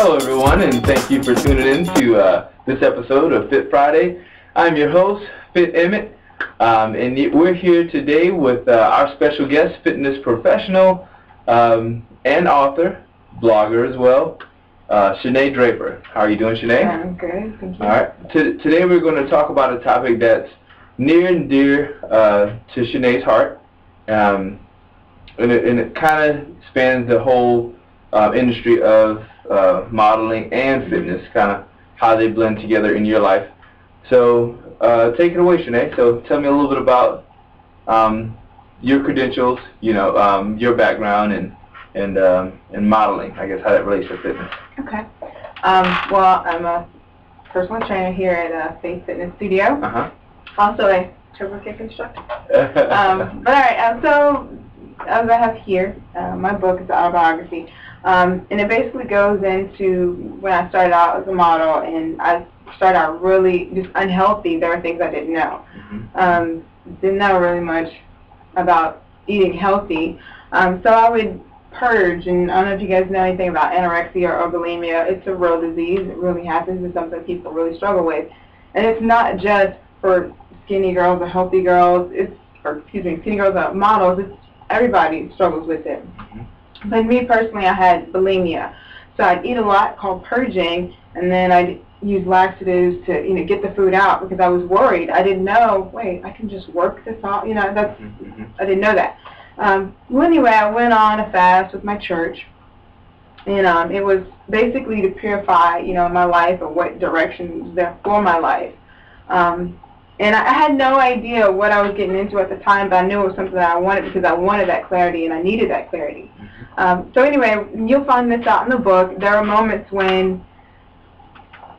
Hello everyone, and thank you for tuning in to this episode of Fit Friday. I'm your host, Fit Emmett, and we're here today with our special guest, fitness professional and author, blogger as well, Shanae Draper. How are you doing, Shanae? I'm good, thank you. All right. Today we're going to talk about a topic that's near and dear to Shanae's heart, and it kind of spans the whole industry of modeling and fitness, kind of how they blend together in your life. So take it away, Shanae. So tell me a little bit about your credentials, your background, and modeling. I guess how that relates to fitness. Okay. Well, I'm a personal trainer here at Faith Fitness Studio. Also a turbo kick instructor. But all right. So as I have here, my book is an autobiography. And it basically goes into when I started out as a model, and I started out really just unhealthy. There were things I didn't know. Didn't know really much about eating healthy. So I would purge, and I don't know if you guys know anything about anorexia or bulimia. It's a real disease. It really happens. It's something people really struggle with. And it's not just for skinny girls or healthy girls. Skinny girls or models. It's everybody struggles with it. But me personally, I had bulimia. So I'd eat a lot, called purging, and then I'd use laxatives to get the food out because I was worried. I didn't know, wait, I can just work this out. I didn't know that. Well, anyway, I went on a fast with my church, and it was basically to purify, my life and what direction was there for my life. And I had no idea what I was getting into at the time, but I knew it was something that I wanted because I wanted that clarity and I needed that clarity. So anyway, you'll find this out in the book. There were moments when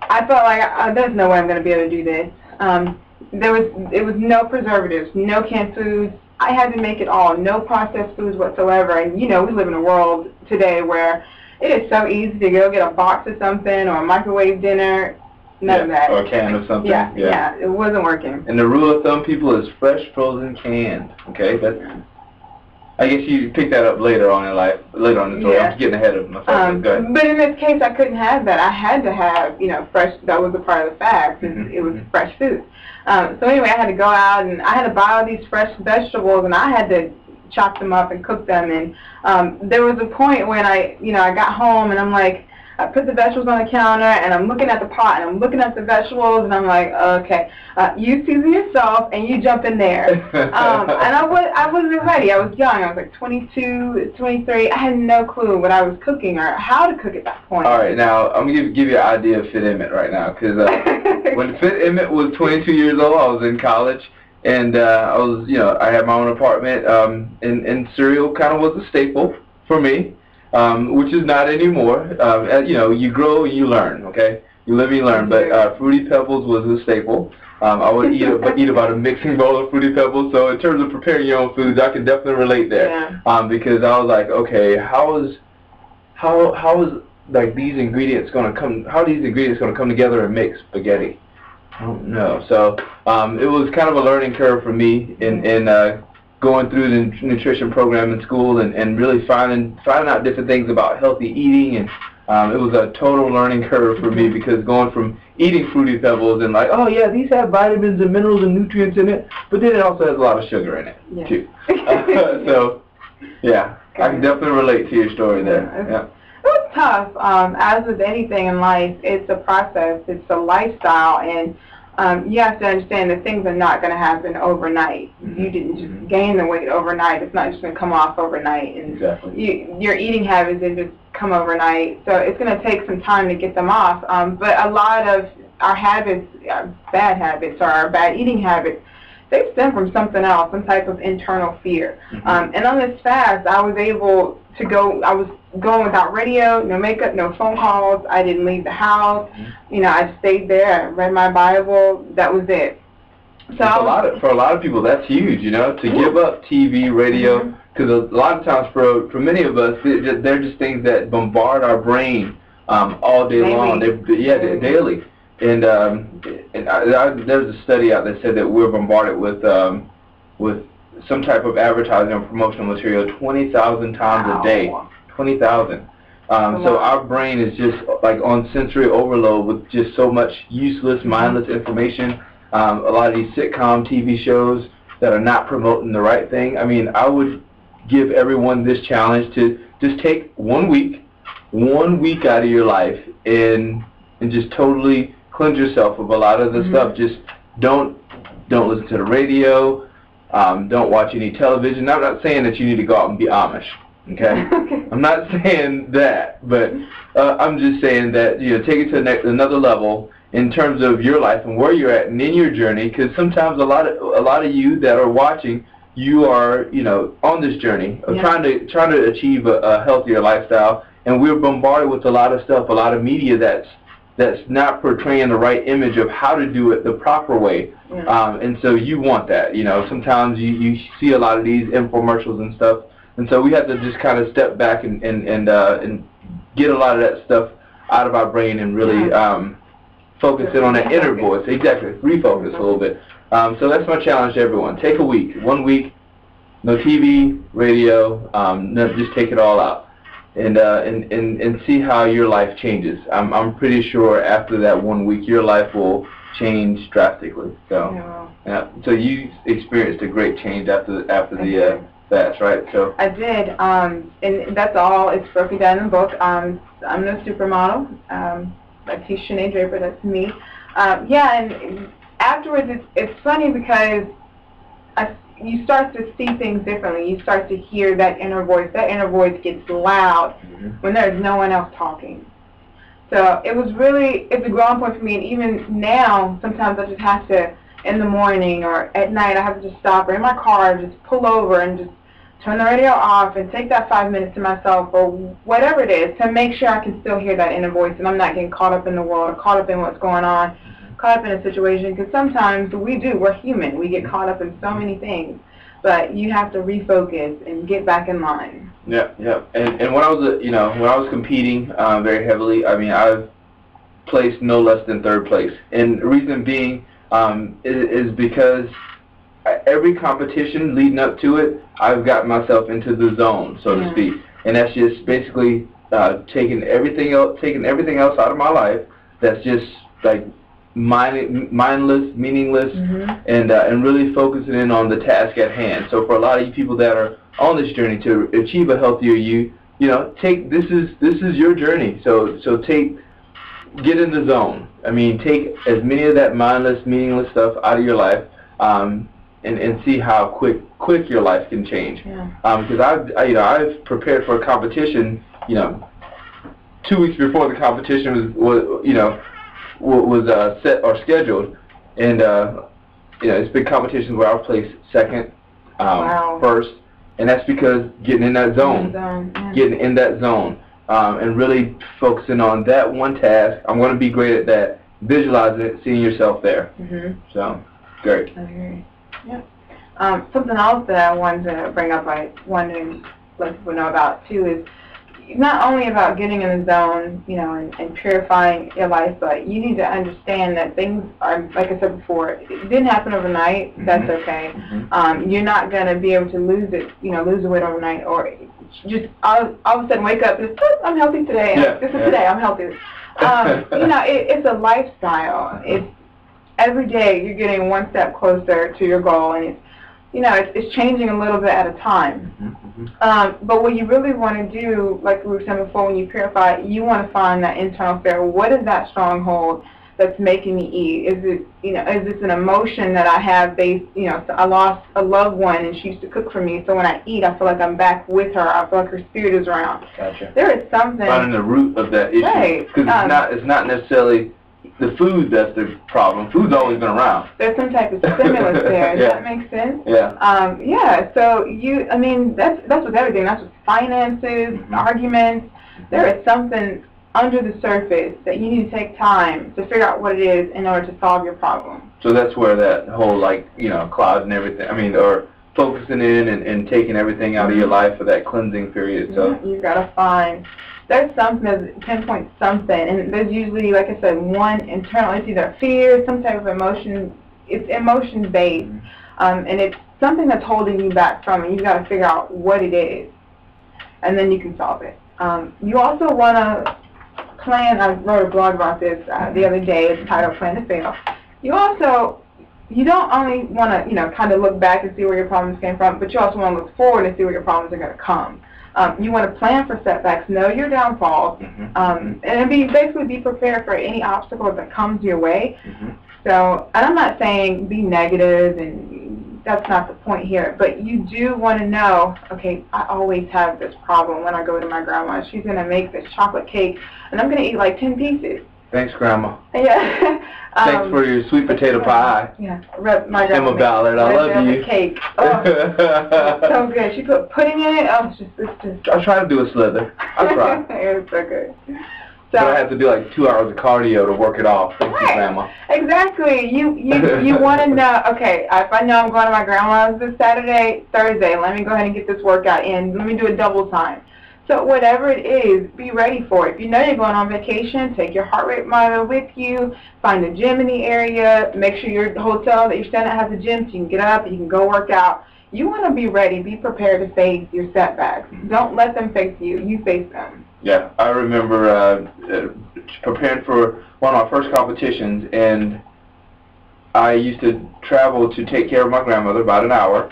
I felt like there's no way I'm going to be able to do this. It was no preservatives, no canned foods. I had to make it all, no processed foods whatsoever. And we live in a world today where it is so easy to go get a box of something or a microwave dinner. None of that. Or a can of something. Yeah, it wasn't working. And the rule of thumb, people, is fresh, frozen, canned. Okay, I guess you pick that up later on in life, later on in the story. I'm just getting ahead of myself. Go ahead. But in this case, I couldn't have that. I had to have, fresh. That was a part of the fact. It was fresh food. So anyway, I had to go out and I had to buy all these fresh vegetables, and I had to chop them up and cook them. And there was a point when I got home and I'm like, I put the vegetables on the counter, and I'm looking at the pot, and I'm looking at the vegetables, and I'm like, okay, you season yourself, and you jump in there. And I wasn't ready. I was young. I was like 22, 23. I had no clue what I was cooking or how to cook at that point. All right, now I'm going to give you an idea of Fit Emmett right now, because when Fit Emmett was 22 years old, I was in college, and I had my own apartment, and cereal kind of was a staple for me. Which is not anymore. You grow and you learn, okay? You live and you learn, but Fruity Pebbles was a staple. I would eat about a mixing bowl of Fruity Pebbles, so in terms of preparing your own foods, I can definitely relate there. Because I was like, okay, how is like these ingredients going to come together and make spaghetti? I don't know. So it was kind of a learning curve for me in going through the nutrition program in school and really finding out different things about healthy eating, and it was a total learning curve for me because going from eating Fruity Pebbles and like, oh yeah, these have vitamins and minerals and nutrients in it, but then it also has a lot of sugar in it too. So yeah, I can definitely relate to your story there. It was tough. As with anything in life, it's a process, it's a lifestyle, and you have to understand that things are not going to happen overnight. You didn't just gain the weight overnight. It's not just going to come off overnight. And your eating habits didn't just come overnight. So it's going to take some time to get them off. But a lot of our habits, our bad habits or our bad eating habits, they stem from something else, some type of internal fear. And on this fast, I was able to go, I was going without radio, no makeup, no phone calls. I didn't leave the house. I stayed there. I read my Bible. That was it. So for a lot of people, that's huge, to give up TV, radio, because a lot of times for many of us, they're just things that bombard our brain all day long. Daily. And there's a study out that said that we're bombarded with some type of advertising or promotional material 20,000 times a day. 20,000. So our brain is just like on sensory overload with just so much useless, mindless information. A lot of these sitcom TV shows that are not promoting the right thing. I mean, I would give everyone this challenge to just take 1 week out of your life and just totally cleanse yourself of a lot of the stuff. Just don't listen to the radio. Don't watch any television. I'm not saying that you need to go out and be Amish. Okay, I'm not saying that, but I'm just saying that, you know, take it to another level in terms of your life and where you're at and in your journey. Because sometimes a lot of you that are watching, you are, you know, on this journey of trying to achieve a healthier lifestyle, and we're bombarded with a lot of stuff, a lot of media that's not portraying the right image of how to do it the proper way. And so you want that, you know. Sometimes you see a lot of these infomercials and stuff. And so we have to just kind of step back and get a lot of that stuff out of our brain and really focus in on that inner voice. Exactly, refocus a little bit. So that's my challenge to everyone. Take a week, 1 week, no TV, radio, just take it all out, and see how your life changes. I'm pretty sure after that 1 week, your life will change drastically. So so you experienced a great change after the fast, right? So I did, and that's all. It's broken down in the book. I'm no supermodel. I teach Shanae Draper. That's me. And afterwards, it's funny because you start to see things differently. You start to hear that inner voice. That inner voice gets loud when there's no one else talking. So it's a growing point for me. And even now, sometimes I just have to, in the morning or at night, I have to just stop, or in my car, just pull over and just turn the radio off and take that 5 minutes to myself or whatever it is to make sure I can still hear that inner voice and I'm not getting caught up in the world or caught up in what's going on, caught up in a situation, because sometimes we're human. We get caught up in so many things, but you have to refocus and get back in line. Yeah. And when I was competing very heavily, I mean, I've placed no less than 3rd place. And the reason being is because every competition leading up to it, I've got myself into the zone, so to speak, and that's just basically taking everything else out of my life. That's just like mindless, meaningless, and really focusing in on the task at hand. So for a lot of you people that are on this journey to achieve a healthier you know, this is your journey. So get in the zone. I mean, take as many of that mindless, meaningless stuff out of your life, and see how quick your life can change. Because I've prepared for a competition, you know, 2 weeks before the competition was set or scheduled, and you know, it's been competitions where I've placed 2nd, 1st, and that's because getting in that zone, getting in that zone, and really focusing on that one task. I'm going to be great at that. Visualizing it, seeing yourself there. So, great. Okay. Something else that I wanted to bring up, I wanted to let people know about too, is not only about getting in the zone, you know, and purifying your life, but you need to understand that things are, like I said before, it didn't happen overnight. That's okay. You're not going to be able to lose the weight overnight, or just all of a sudden wake up and I'm healthy today. Today I'm healthy. You know, it's a lifestyle. It's every day you're getting one step closer to your goal, and it's changing a little bit at a time. But what you really want to do, like we were saying before, when you purify, you want to find that internal fear. What is that stronghold that's making me eat? Is it, is this an emotion that I have based, so I lost a loved one and she used to cook for me, so when I eat, I feel like I'm back with her. I feel like her spirit is around. Gotcha. There is something. Finding the root of that issue. Right. Because it's not necessarily the food that's the problem. Food's always been around. There's some type of stimulus there. Does that make sense? Yeah. So that's with everything. That's with finances, arguments. There is something under the surface that you need to take time to figure out what it is in order to solve your problem. So that's where that whole, cloud and everything, or focusing in and taking everything out of your life for that cleansing period. So you've got to find, there's something, there's pinpoint something, and there's usually, like I said, one internal, it's either fear, some type of emotion, it's emotion-based, and it's something that's holding you back from it. You've got to figure out what it is, and then you can solve it. You also want to plan. I wrote a blog about this the other day. It's titled "Plan to Fail." You don't only want to, you know, kind of look back and see where your problems came from, but you also want to look forward and see where your problems are going to come. You want to plan for setbacks, know your downfalls, and basically be prepared for any obstacle that comes your way. So, and I'm not saying be negative, and that's not the point here, but you do want to know, okay, I always have this problem when I go to my grandma. She's going to make this chocolate cake, and I'm going to eat like 10 pieces. Thanks, Grandma. Yeah. Thanks for your sweet potato pie. Yeah. My grandma Emma Ballard, I love you. Cake. Oh, so good. She put pudding in it. Oh, it's just. I try to do a slither. I try. It was so good. So, but I have to do like 2 hours of cardio to work it off. Thank you, Grandma. Exactly. You want to know, okay, if I know I'm going to my grandma's this Thursday, let me go ahead and get this workout in. Let me do a double time. So whatever it is, be ready for it. If you know you're going on vacation, take your heart rate monitor with you, find a gym in the area, make sure your hotel that you're staying at has a gym so you can get up, you can go work out. You want to be ready, be prepared to face your setbacks. Don't let them face you, you face them. Yeah, I remember preparing for one of my first competitions, and I used to travel to take care of my grandmother about an hour.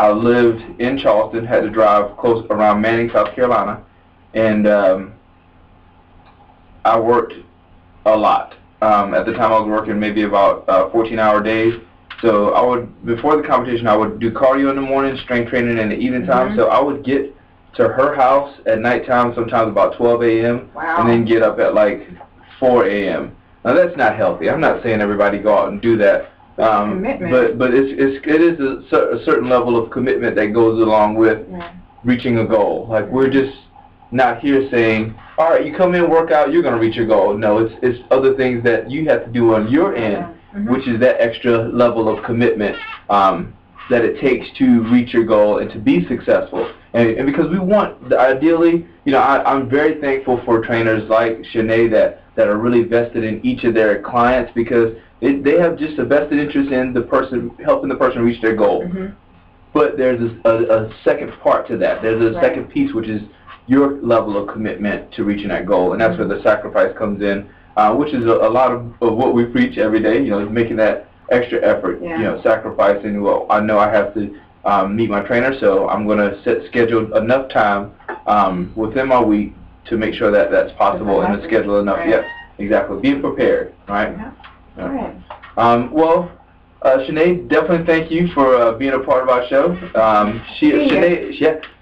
I lived in Charleston, had to drive close around Manning, South Carolina, and I worked a lot. At the time I was working maybe about 14-hour days. So I would, before the competition, I would do cardio in the morning, strength training in the evening time. So I would get to her house at nighttime, sometimes about 12 a.m., and then get up at like 4 a.m. Now that's not healthy. I'm not saying everybody go out and do that. But it is a certain level of commitment that goes along with reaching a goal. Like, we're just not here saying, all right, you come in, work out, you're going to reach your goal. No, it's other things that you have to do on your end, which is that extra level of commitment that it takes to reach your goal and to be successful. And because we want, ideally, you know, I'm very thankful for trainers like Shanae that are really vested in each of their clients, because they have just a vested interest in the person, helping the person reach their goal. But there's a second part to that. There's a second piece, which is your level of commitment to reaching that goal, and that's where the sacrifice comes in, which is a lot of what we preach every day. You know, making that extra effort. You know, sacrificing. Well, I know I have to meet my trainer, so I'm going to schedule enough time within my week to make sure that that's possible, and to schedule enough. Yes, exactly. Being prepared, right? Well, Shanae, definitely thank you for being a part of our show. Shanae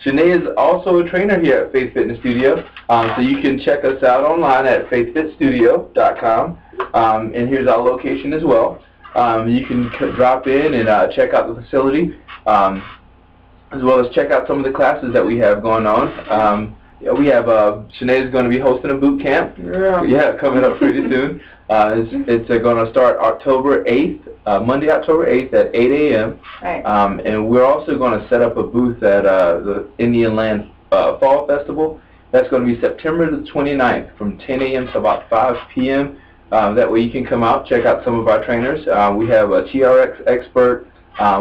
is also a trainer here at Faith Fitness Studio, so you can check us out online at faithfitstudio.com, and here's our location as well. You can drop in and check out the facility, as well as check out some of the classes that we have going on. We have Shanae is going to be hosting a boot camp. Coming up pretty soon. It's going to start October 8th, Monday, October 8th at 8 a.m. And we're also going to set up a booth at the Indian Land Fall Festival. That's going to be September the 29th from 10 a.m. to about 5 p.m. That way you can come out, check out some of our trainers. We have a TRX expert.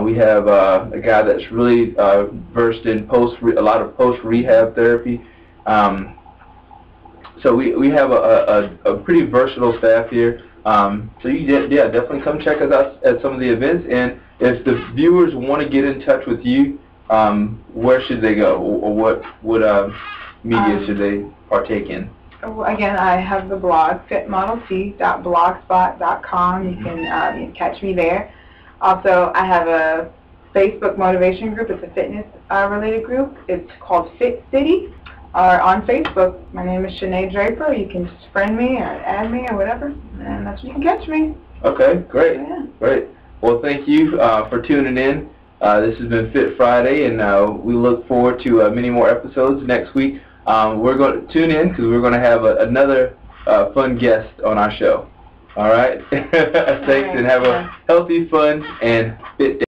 We have a guy that's really versed in a lot of post-rehab therapy. So we have a pretty versatile staff here. So you definitely come check us out at some of the events. And if the viewers want to get in touch with you, where should they go, or what media should they partake in? Again, I have the blog, fitmodelT.blogspot.com. You can catch me there. Also, I have a Facebook motivation group. It's a fitness related group. It's called Fit City. Or on Facebook, my name is Shanae Draper. You can just friend me or add me or whatever, and that's where you can catch me. Okay, great. Great. Well, thank you for tuning in. This has been Fit Friday, and we look forward to many more episodes next week. We're going to tune in because we're going to have another fun guest on our show. All right? Thanks, and have a healthy, fun, and fit day.